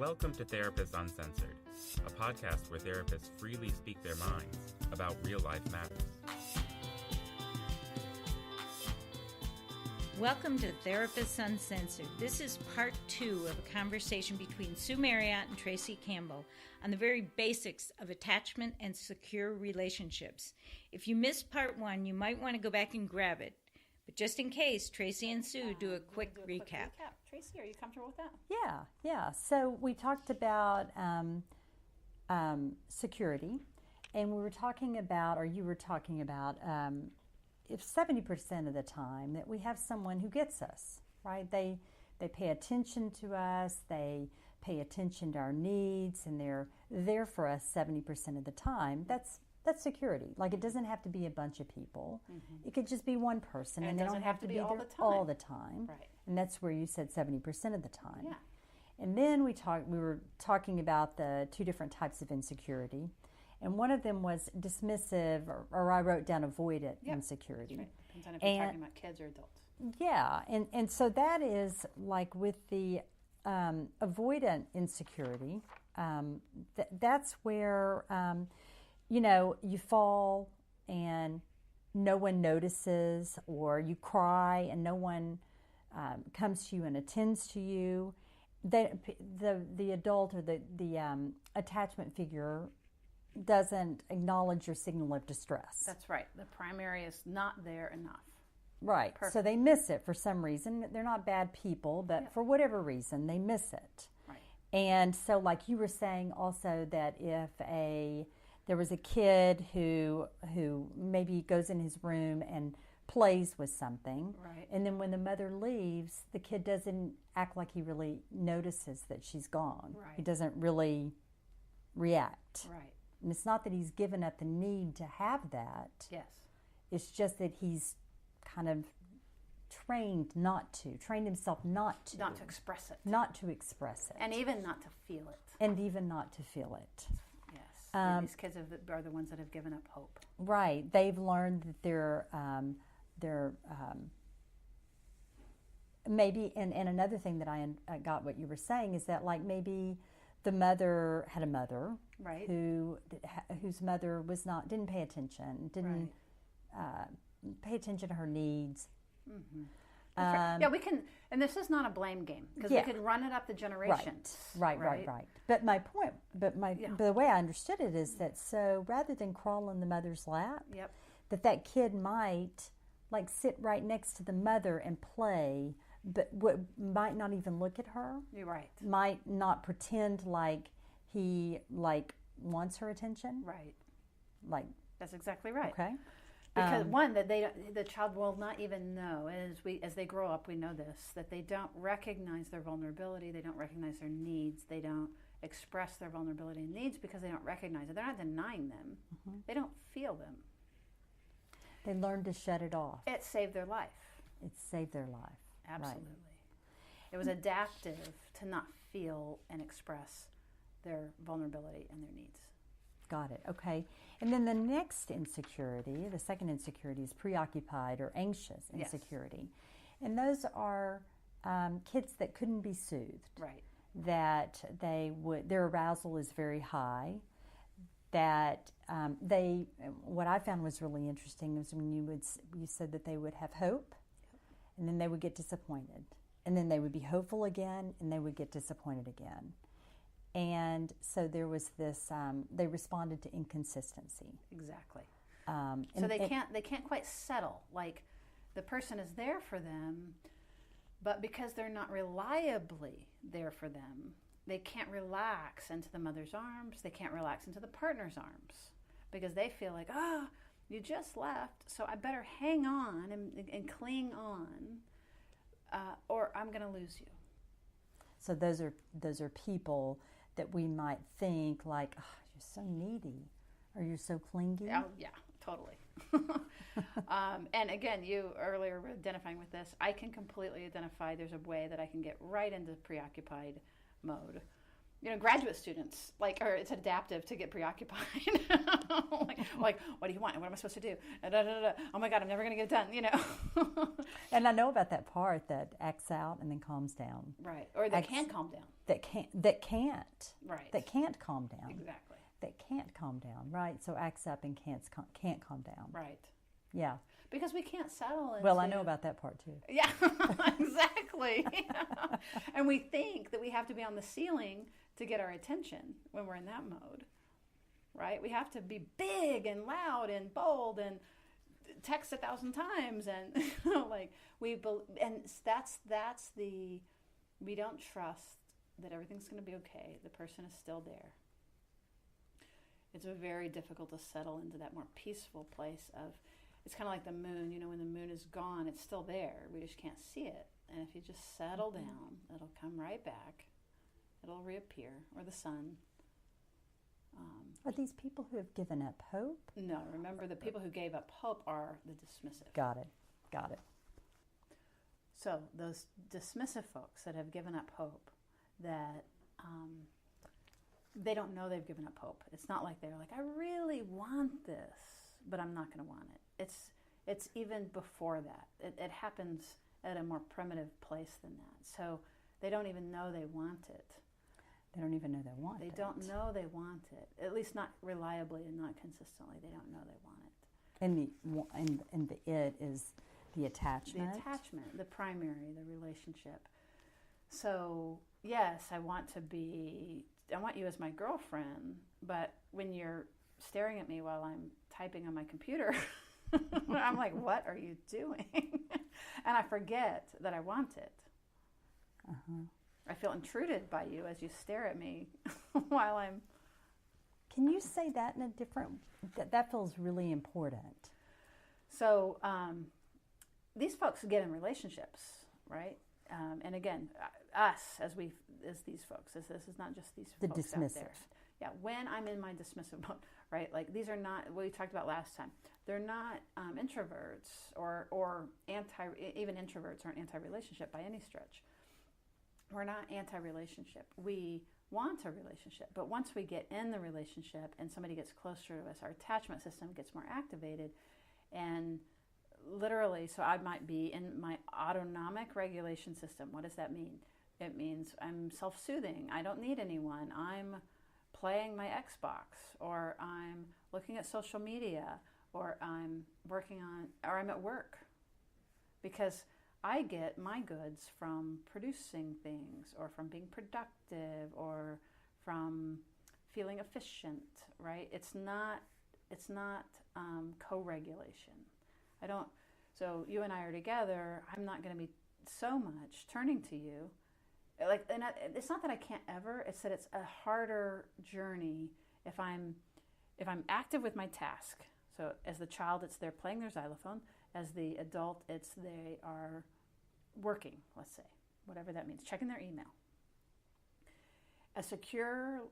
Welcome to Therapists Uncensored, a podcast where therapists freely speak their minds about real-life matters. Welcome to Therapists Uncensored. This is part 2 of a conversation between Sue Marriott and Tracy Campbell on the very basics of attachment and secure relationships. If you missed part 1, you might want to go back and grab it. But just in case, Tracy and Sue do a quick recap. Tracy, are you comfortable with that? Yeah. So we talked about security, and we were talking about, or you were talking about, if 70% of the time that we have someone who gets us, right? They pay attention to us, they pay attention to our needs, and they're there for us 70% of the time. That's security. Like, it doesn't have to be a bunch of people. Mm-hmm. It could just be one person, and they don't have to be there all the time. Right. And that's where you said 70% of the time. Yeah. And then we were talking about the two different types of insecurity. And one of them was dismissive, or I wrote down avoidant insecurity. That's right. Depends on if you're talking about kids or adults. Yeah, and so that is like with the avoidant insecurity, that's where, you fall and no one notices, or you cry and no one comes to you and attends to you. The adult or the attachment figure doesn't acknowledge your signal of distress. That's right. The primary is not there enough. Right. Perfect. So they miss it for some reason. They're not bad people, but for whatever reason, they miss it. Right. And so, like you were saying also, that if there was a kid who maybe goes in his room and plays with something, right, and then when the mother leaves, the kid doesn't act like he really notices that she's gone. Right. He doesn't really react. Right. And it's not that he's given up the need to have that. Yes. It's just that he's kind of trained himself not to. Not to express it. Not to express it. And even not to feel it. Yes. These kids are the ones that have given up hope. Right. They've learned that they're maybe, and another thing that I got what you were saying is that, like, maybe the mother had a mother, right, whose mother didn't pay attention, pay attention to her needs. Mm-hmm. We can, and this is not a blame game, because we could run it up the generations. Right. But my point, the way I understood it is that, so rather than crawl in the mother's lap, that kid might like sit right next to the mother and play, but might not even look at her. You're right. Might not pretend like he wants her attention. Right. Like, that's exactly right. Okay. Because the child will not even know, as they grow up, we know this, that they don't recognize their vulnerability, they don't recognize their needs, they don't express their vulnerability and needs because they don't recognize it. They're not denying them. Mm-hmm. They don't feel them. They learn to shut it off. It saved their life. Right. Absolutely. It was adaptive to not feel and express their vulnerability and their needs. Got it. Okay. And then the next insecurity, the second insecurity, is preoccupied or anxious insecurity. Yes. And those are kids that couldn't be soothed. Right. That their arousal is very high. That what I found was really interesting is when you said that they would have hope, and then they would get disappointed, and then they would be hopeful again, and they would get disappointed again. And so there was this, they responded to inconsistency. Exactly. So they can't quite settle. Like, the person is there for them, but because they're not reliably there for them, they can't relax into the mother's arms. They can't relax into the partner's arms because they feel like, you just left, so I better hang on and cling on, or I'm going to lose you. So those are people that we might think like, you're so needy, or you're so clingy. Oh, yeah, totally. And again, you earlier were identifying with this. I can completely identify. There's a way that I can get right into preoccupied mode. graduate students, or it's adaptive to get preoccupied. like, what do you want? What am I supposed to do? Oh my God, I'm never going to get it done, And I know about that part that acts out and then calms down. Right. Or that can't calm down. That can't. Right. That can't calm down. Exactly. That can't calm down, right? So acts up and can't calm down. Right. Yeah. Because we can't settle into... Well, I know about that part too. Yeah, exactly. And we think that we have to be on the ceiling to get our attention when we're in that mode, right? We have to be big and loud and bold and text 1,000 times and and that's the we don't trust that everything's going to be okay. The person is still there. It's very difficult to settle into that more peaceful place of, it's kind of like the moon, when the moon is gone, it's still there. We just can't see it. And if you just settle down, it'll come right back. It'll reappear, or the sun. Are these people who have given up hope? No, remember the people who gave up hope are the dismissive. Got it. So those dismissive folks that have given up hope, that they don't know they've given up hope. It's not like they're like, I really want this, but I'm not going to want it. It's even before that. It happens at a more primitive place than that. So they don't even know they want it. They don't even know they want it. They don't know they want it. At least not reliably and not consistently. They don't know they want it. And the it is the attachment. The attachment, the primary, the relationship. So yes, I want you as my girlfriend, but when you're staring at me while I'm typing on my computer, I'm like, what are you doing? And I forget that I want it. Uh-huh. I feel intruded by you as you stare at me while I'm... Can you say that in a different... That feels really important. So these folks get in relationships, right? And again, us as these folks, this is not just these the folks dismissive. out there. Yeah, when I'm in my dismissive mode, right? Like these are not what we talked about last time. They're not introverts or even introverts aren't anti-relationship by any stretch. We're not anti-relationship. We want a relationship, but once we get in the relationship and somebody gets closer to us, our attachment system gets more activated, and literally, so I might be in my autonomic regulation system. What does that mean? It means I'm self-soothing. I don't need anyone. I'm playing my Xbox, or I'm looking at social media, or I'm I'm at work, because I get my goods from producing things, or from being productive, or from feeling efficient, right? It's not co-regulation. So you and I are together, I'm not going to be so much turning to you. It's not that I can't ever, it's that it's a harder journey if I'm active with my task. So as the child, it's they're playing their xylophone. As the adult, they are working, let's say, whatever that means, checking their email. A secure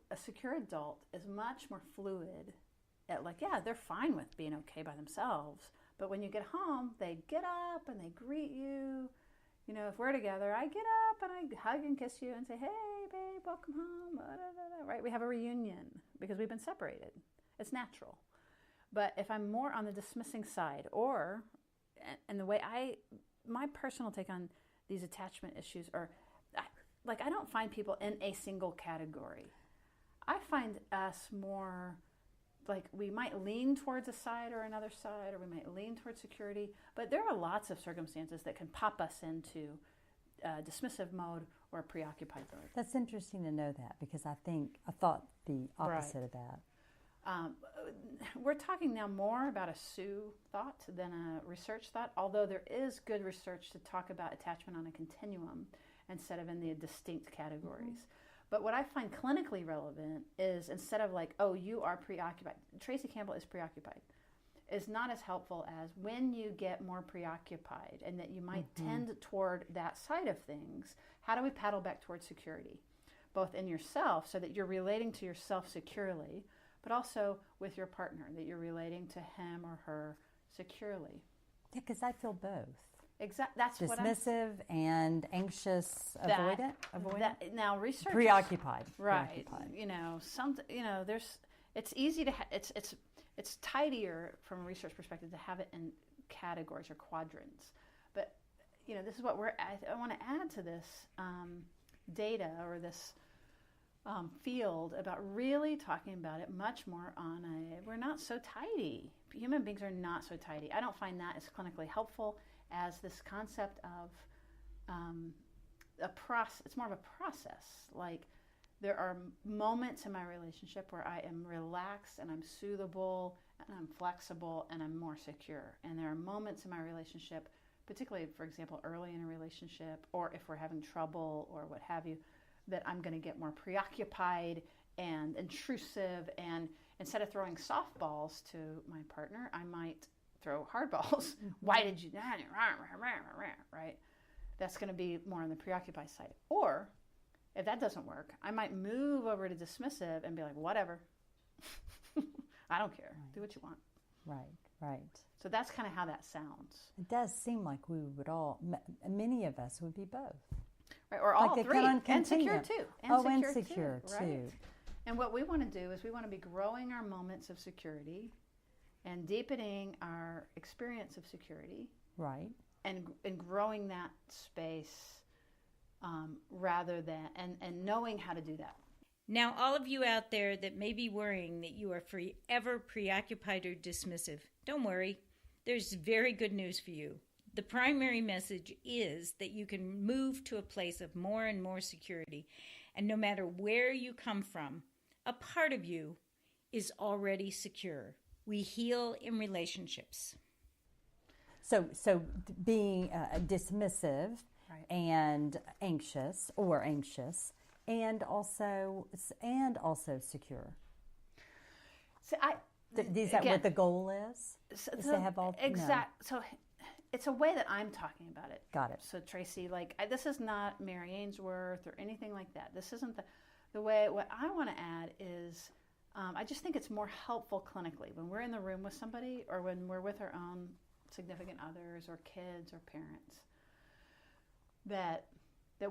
adult is much more fluid at they're fine with being okay by themselves. But when you get home, they get up and they greet you. If we're together, I get up and I hug and kiss you and say, hey, babe, welcome home, right? We have a reunion because we've been separated. It's natural. But if I'm more on the dismissing side, and the way my personal take on these attachment issues are, I don't find people in a single category. I find us more... we might lean towards a side or another side, or we might lean towards security, but there are lots of circumstances that can pop us into dismissive mode or preoccupied mode. That's interesting to know that, because I thought the opposite of that. We're talking now more about a Sue thought than a research thought, although there is good research to talk about attachment on a continuum instead of in the distinct categories. Mm-hmm. But what I find clinically relevant is, instead of you are preoccupied, Tracy Campbell is preoccupied, is not as helpful as when you get more preoccupied and that you might tend toward that side of things. How do we paddle back towards security? Both in yourself, so that you're relating to yourself securely, but also with your partner, that you're relating to him or her securely. Yeah, because I feel both. That's dismissive and anxious, avoidant. Now research preoccupied. Right. Preoccupied. It's easy to it's tidier from a research perspective to have it in categories or quadrants. But this is what I want to add to this data or this field about really talking about it much more on we're not so tidy. Human beings are not so tidy. I don't find that as clinically helpful as this concept of a process. It's more of a process. Like there are moments in my relationship where I am relaxed and I'm soothable and I'm flexible and I'm more secure. And there are moments in my relationship, particularly, for example, early in a relationship, or if we're having trouble or what have you, that I'm going to get more preoccupied and intrusive, and instead of throwing softballs to my partner, I might throw hardballs. Why did you, right? That's going to be more on the preoccupied side. Or if that doesn't work, I might move over to dismissive and be like, whatever. I don't care. Right. Do what you want. Right. So that's kind of how that sounds. It does seem like we would many of us would be both. Right, or all like three. And secure too. And secure too. Right? And what we want to do is we want to be growing our moments of security and deepening our experience of security. Right. And growing that space rather than, and knowing how to do that. Now, all of you out there that may be worrying that you are forever preoccupied or dismissive, don't worry. There's very good news for you. The primary message is that you can move to a place of more and more security. And no matter where you come from, a part of you is already secure. We heal in relationships. So being dismissive, right, and anxious, and also secure. So is that what the goal is? Is to have all exact. No. So it's a way that I'm talking about it. Got it. So Tracy, this is not Mary Ainsworth or anything like that. This isn't the way. What I want to add is, I just think it's more helpful clinically when we're in the room with somebody or when we're with our own significant others or kids or parents, that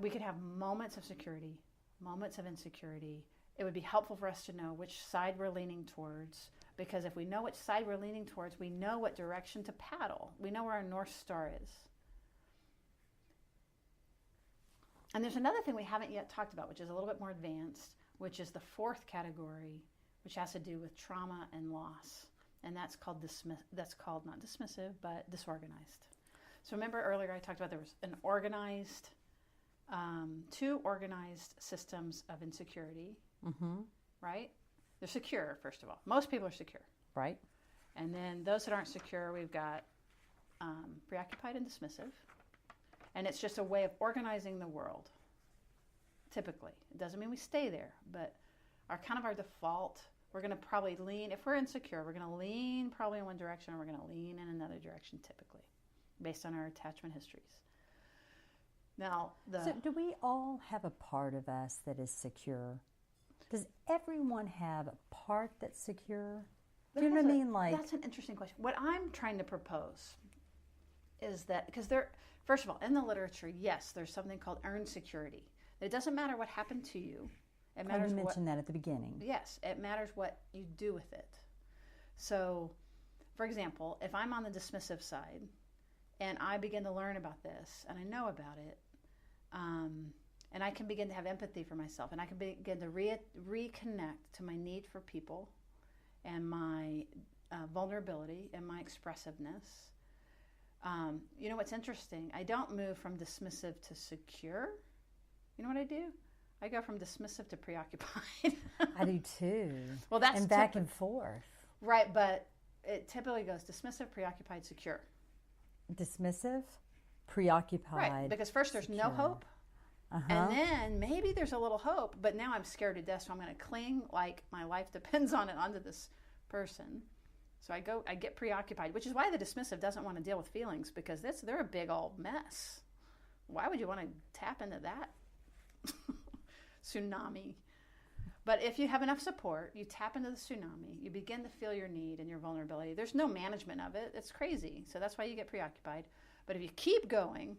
we could have moments of security, moments of insecurity. It would be helpful for us to know which side we're leaning towards, because if we know which side we're leaning towards, we know what direction to paddle. We know where our North Star is. And there's another thing we haven't yet talked about, which is a little bit more advanced, which is the fourth category, which has to do with trauma and loss. And that's called not dismissive, but disorganized. So remember earlier I talked about there was an organized, two organized systems of insecurity, right? They're secure, first of all. Most people are secure. Right. And then those that aren't secure, we've got preoccupied and dismissive. And it's just a way of organizing the world, typically. It doesn't mean we stay there, but our default, we're going to probably lean, if we're insecure, we're going to lean probably in one direction, or we're going to lean in another direction, typically, based on our attachment histories. Now, so do we all have a part of us that is secure? Does everyone have a part that's secure? Do you know what I mean? That's an interesting question. What I'm trying to propose is that, because first of all, in the literature, yes, there's something called earned security. It doesn't matter what happened to you. It matters. You mentioned that at the beginning. Yes, it matters what you do with it. So, for example, if I'm on the dismissive side and I begin to learn about this and I know about it, and I can begin to have empathy for myself, and I can begin to reconnect to my need for people and my vulnerability and my expressiveness. You know what's interesting? I don't move from dismissive to secure. You know what I do? I go from dismissive to preoccupied. I do too. Well, that's back and forth. Right, but it typically goes dismissive, preoccupied, secure. Dismissive, preoccupied. Right, because first there's secure. no hope. And then maybe there's a little hope, but now I'm scared to death, so I'm going to cling like my life depends on it onto this person. So I get preoccupied, which is why the dismissive doesn't want to deal with feelings, because they're a big old mess. Why would you want to tap into that tsunami? But if you have enough support, you tap into the tsunami, you begin to feel your need and your vulnerability. There's no management of it. It's crazy. So that's why you get preoccupied. But if you keep going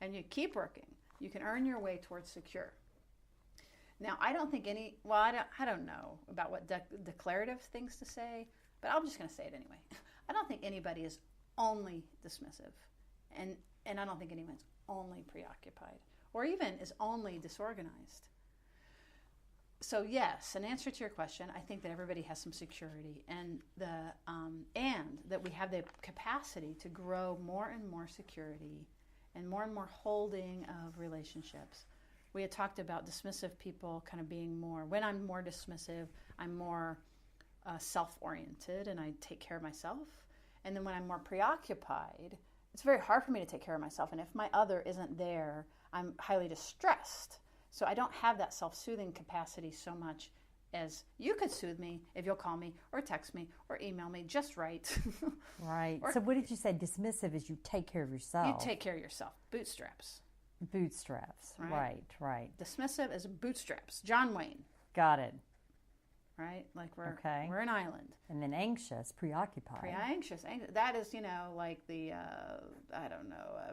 and you keep working, you can earn your way towards secure. Now, I don't think I don't know about what declarative things to say, but I'm just going to say it anyway. I don't think anybody is only dismissive, and I don't think anyone's only preoccupied, or even is only disorganized. So yes, in answer to your question, I think that everybody has some security, and that we have the capacity to grow more and more security and more holding of relationships. We had talked about dismissive people kind of being more, when I'm more dismissive, I'm more self-oriented and I take care of myself. And then when I'm more preoccupied, it's very hard for me to take care of myself. And if my other isn't there, I'm highly distressed. So I don't have that self-soothing capacity so much as you could soothe me if you'll call me or text me or email me just right. Right. So what did you say? Dismissive is you take care of yourself. You take care of yourself. Bootstraps. Right. Dismissive is bootstraps. John Wayne. Got it. Right? Like we're an island. And then anxious, preoccupied. Anxious. That is, like the,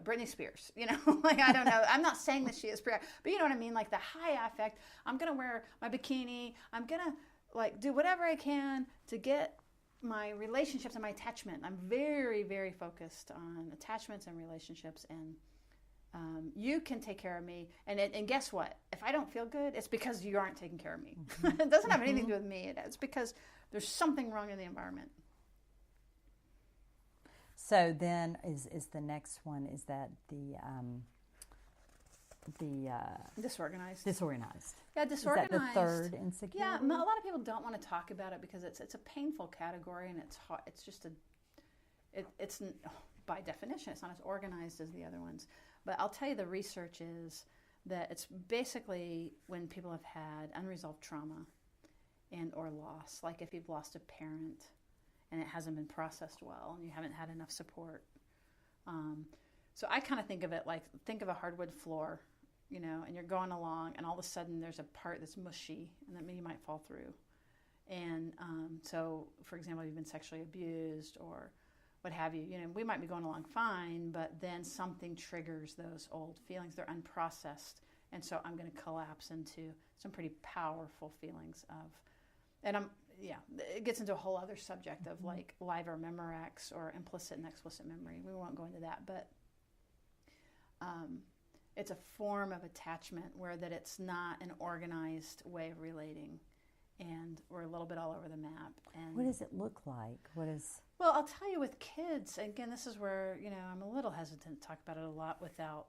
Britney Spears. Like, I don't know. I'm not saying that she is preoccupied, but you know what I mean? Like the high affect. I'm going to wear my bikini. I'm going to, do whatever I can to get my relationships and my attachment. I'm very, very focused on attachments and relationships, and you can take care of me, and guess what? If I don't feel good, it's because you aren't taking care of me. It doesn't have anything to do with me. It's because there's something wrong in the environment. So then, is the next one, is that the disorganized? Disorganized. Yeah, disorganized. Is that the third insecurity? Yeah, a lot of people don't want to talk about it because it's a painful category, and it's hard. It's just it's by definition, it's not as organized as the other ones. But I'll tell you, the research is that it's basically when people have had unresolved trauma and or loss, like if you've lost a parent and it hasn't been processed well and you haven't had enough support. So I kind of think of it like, think of a hardwood floor, and you're going along and all of a sudden there's a part that's mushy and that you might fall through. And so, for example, you've been sexually abused or what have you, we might be going along fine, but then something triggers those old feelings. They're unprocessed. And so I'm going to collapse into some pretty powerful feelings it gets into a whole other subject of like live or Memorex or implicit and explicit memory. We won't go into that, but it's a form of attachment where that it's not an organized way of relating. And we're a little bit all over the map. And what does it look like? Well, I'll tell you, with kids, again, this is where, I'm a little hesitant to talk about it a lot without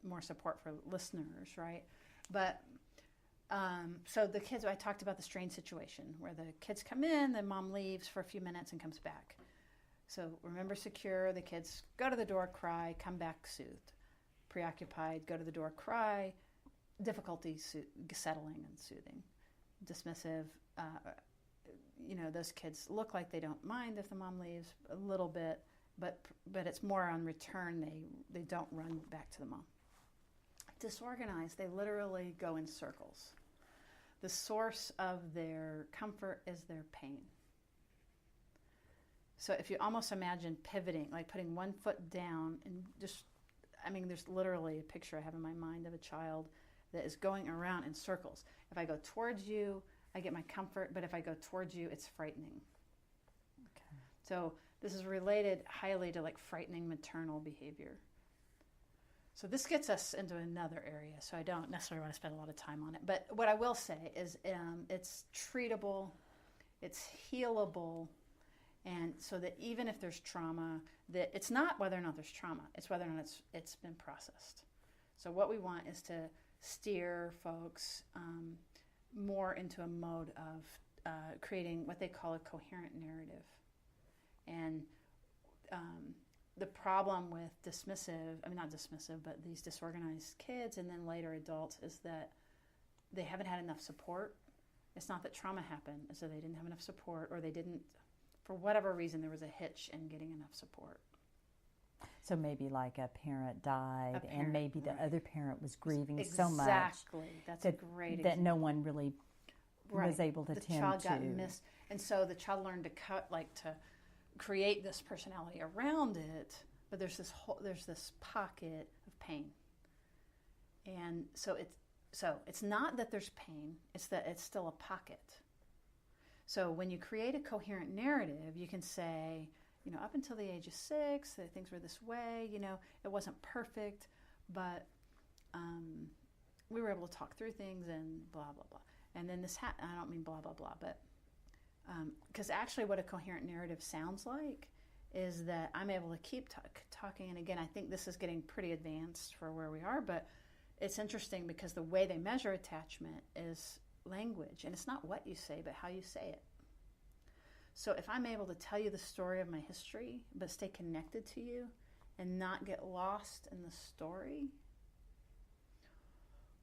more support for listeners, right? But, so the kids, I talked about the strained situation where the kids come in, the mom leaves for a few minutes and comes back. So remember secure, the kids go to the door, cry, come back soothed. Preoccupied, go to the door, cry, difficulty settling and soothing. Dismissive, those kids look like they don't mind if the mom leaves a little bit, but it's more on return. They don't run back to the mom. Disorganized, they literally go in circles. The source of their comfort is their pain. So if you almost imagine pivoting, like putting one foot down and there's literally a picture I have in my mind of a child that is going around in circles. If I go towards you, I get my comfort, but if I go towards you, it's frightening. Okay. So this is related highly to like frightening maternal behavior. So this gets us into another area, so I don't necessarily want to spend a lot of time on it. But what I will say is it's treatable, it's healable, and so that even if there's trauma, that it's not whether or not there's trauma, it's whether or not it's been processed. So what we want is to steer folks more into a mode of creating what they call a coherent narrative. And the problem with these disorganized kids and then later adults is that they haven't had enough support. It's not that trauma happened, it's that they didn't have enough support, or they didn't, for whatever reason, there was a hitch in getting enough support. So maybe like a parent died, and maybe the other parent was grieving so much. Exactly. That's a great example. That no one really was able to tend to. The child got missed. And so the child learned to create this personality around it, but there's this pocket of pain. And so it's not that there's pain, it's that it's still a pocket. So when you create a coherent narrative, you can say, up until the age of 6, things were this way, it wasn't perfect, but we were able to talk through things and blah, blah, blah. And then I don't mean blah, blah, blah, but because actually what a coherent narrative sounds like is that I'm able to keep talking. And again, I think this is getting pretty advanced for where we are, but it's interesting because the way they measure attachment is language. And it's not what you say, but how you say it. So if I'm able to tell you the story of my history, but stay connected to you and not get lost in the story,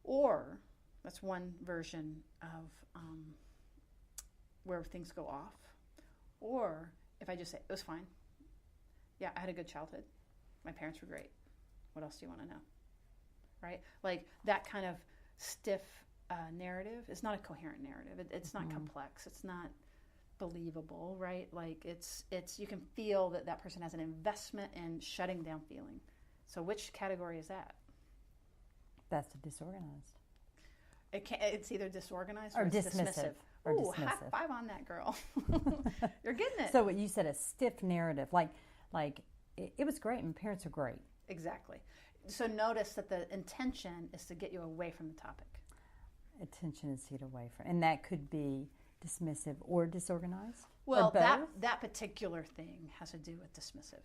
or that's one version of where things go off. Or if I just say, it was fine. Yeah, I had a good childhood. My parents were great. What else do you want to know? Right? Like that kind of stiff narrative is not a coherent narrative. It's not complex. It's not believable, right? Like it's you can feel that person has an investment in shutting down feeling. So which category is that? That's the disorganized. It's either disorganized or dismissive. Or Ooh, dismissive. High five on that, girl. You're getting it. So what you said, a stiff narrative, like it was great. My parents are great. Exactly. So notice that the intention is to get you away from the topic. Attention is to get away from, and that could be dismissive or disorganized. Well, or both. that particular thing has to do with dismissive.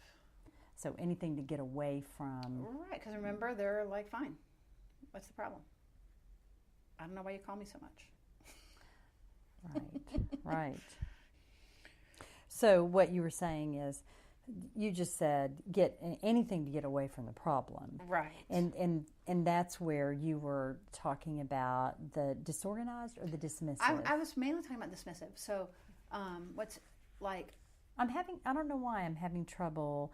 So anything to get away from. Right, because remember, they're like, fine. What's the problem? I don't know why you call me so much. Right. So what you were saying is, you just said get anything to get away from the problem. Right. And that's where you were talking about the disorganized or the dismissive. I was mainly talking about dismissive. So what's like... I don't know why I'm having trouble.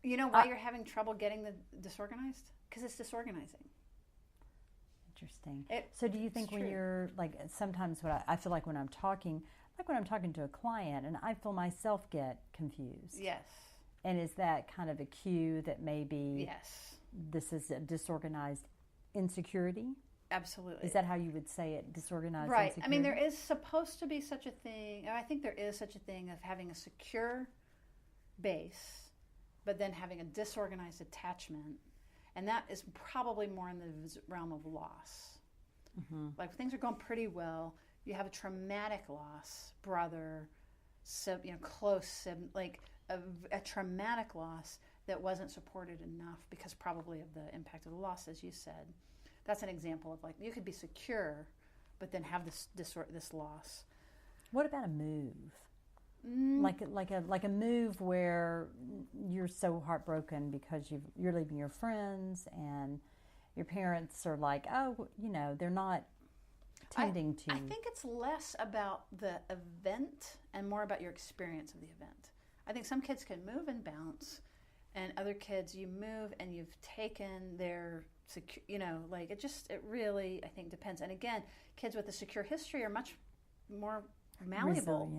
You know why you're having trouble getting the disorganized? Because it's disorganizing. Interesting. So do you think when you're like, sometimes what I feel like when I'm talking to a client and I feel myself get confused. Yes. And is that kind of a cue that maybe yes, this is a disorganized insecurity? Absolutely. Is that how you would say it, disorganized right. insecurity? I mean, there is supposed to be such a thing, and I think there is such a thing of having a secure base, but then having a disorganized attachment. And that is probably more in the realm of loss. Mm-hmm. Like things are going pretty well. You have a traumatic loss, brother, close sibling, like a traumatic loss that wasn't supported enough because probably of the impact of the loss, as you said. That's an example of like you could be secure, but then have this loss. What about a move? Like a move where you're so heartbroken because you're leaving your friends and your parents are like, oh, they're not tending to. I think it's less about the event and more about your experience of the event. I think some kids can move and bounce, and other kids you move and you've taken their it really I think depends. And again, kids with a secure history are much more malleable.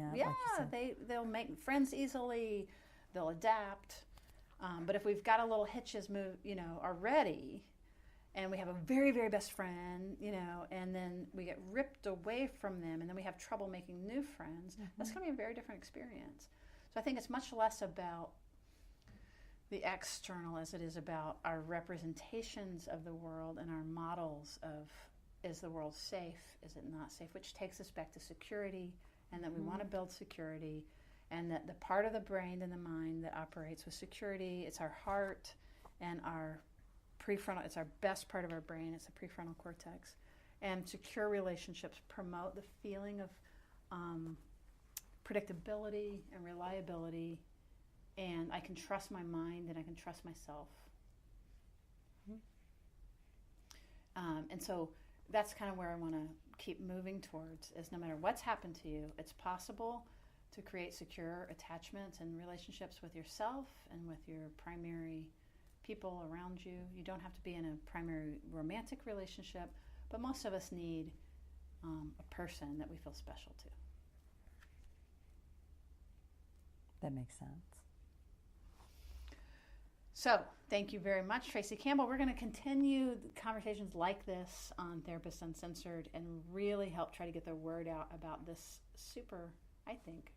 They'll make friends easily, they'll adapt. But if we've got a little hitches already, and we have a very, very best friend, and then we get ripped away from them, and then we have trouble making new friends, that's going to be a very different experience. So I think it's much less about the external as it is about our representations of the world and our models of, is the world safe, is it not safe, which takes us back to security, and that we want to build security, and that the part of the brain and the mind that operates with security, it's our heart and our prefrontal, it's our best part of our brain, it's the prefrontal cortex. And secure relationships promote the feeling of predictability and reliability, and I can trust my mind and I can trust myself. And so that's kind of where I want to keep moving towards, is no matter what's happened to you, it's possible to create secure attachments and relationships with yourself and with your primary people around you. You don't have to be in a primary romantic relationship, but most of us need a person that we feel special to. That makes sense. So, thank you very much, Tracy Campbell. We're going to continue conversations like this on Therapists Uncensored and really help try to get the word out about this super, I think,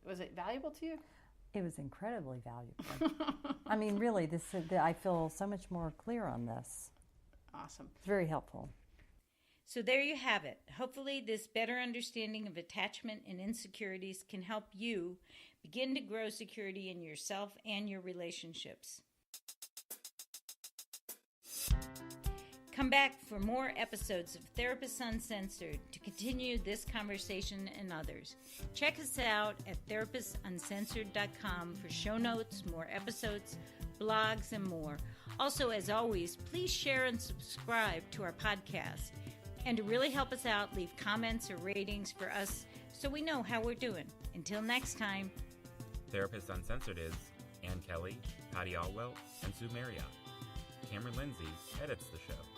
was it valuable to you? It was incredibly valuable. I mean, really, I feel so much more clear on this. Awesome. It's very helpful. So there you have it. Hopefully this better understanding of attachment and insecurities can help you begin to grow security in yourself and your relationships. Come back for more episodes of Therapists Uncensored to continue this conversation and others. Check us out at therapistuncensored.com for show notes, more episodes, blogs, and more. Also, as always, please share and subscribe to our podcast. And to really help us out, leave comments or ratings for us so we know how we're doing. Until next time. Therapists Uncensored is Ann Kelly, Patty Alwell, and Sue Marriott. Cameron Lindsay edits the show.